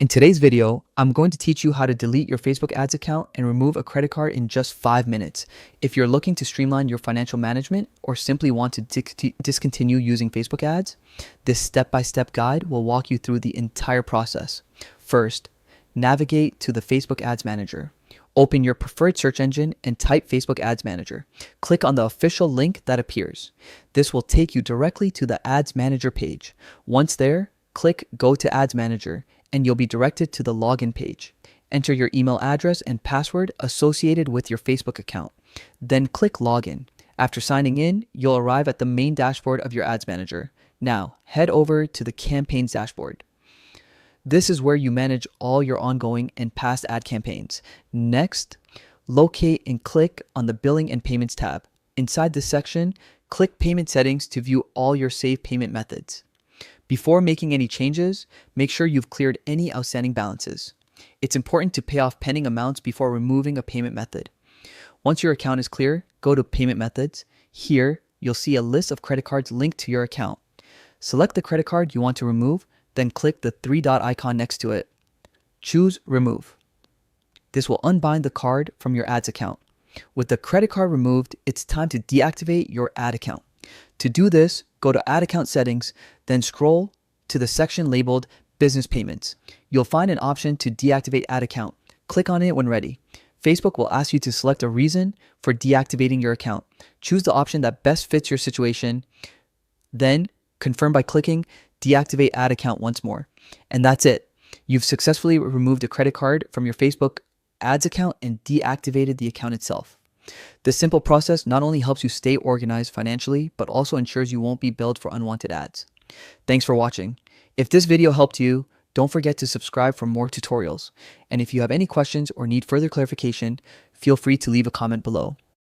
In today's video, I'm going to teach you how to delete your Facebook ads account and remove a credit card in just 5 minutes. If you're looking to streamline your financial management or simply want to discontinue using Facebook ads, this step-by-step guide will walk you through the entire process. First, navigate to the Facebook Ads Manager. Open your preferred search engine and type Facebook Ads Manager. Click on the official link that appears. This will take you directly to the Ads Manager page. Once there, click Go to Ads Manager and you'll be directed to the login page. Enter your email address and password associated with your Facebook account. Then click Login. After signing in, you'll arrive at the main dashboard of your Ads Manager. Now, head over to the Campaigns dashboard. This is where you manage all your ongoing and past ad campaigns. Next, locate and click on the Billing and Payments tab. Inside this section, click Payment Settings to view all your saved payment methods. Before making any changes, make sure you've cleared any outstanding balances. It's important to pay off pending amounts before removing a payment method. Once your account is clear, go to Payment Methods. Here, you'll see a list of credit cards linked to your account. Select the credit card you want to remove, then click the three-dot icon next to it. Choose Remove. This will unbind the card from your ads account. With the credit card removed, it's time to deactivate your ad account. To do this, go to Ad Account Settings, then scroll to the section labeled Business Payments. You'll find an option to deactivate ad account. Click on it when ready. Facebook will ask you to select a reason for deactivating your account. Choose the option that best fits your situation, then confirm by clicking Deactivate Ad Account once more. And that's it. You've successfully removed a credit card from your Facebook ads account and deactivated the account itself. This simple process not only helps you stay organized financially, but also ensures you won't be billed for unwanted ads. Thanks for watching. If this video helped you, don't forget to subscribe for more tutorials. And if you have any questions or need further clarification, feel free to leave a comment below.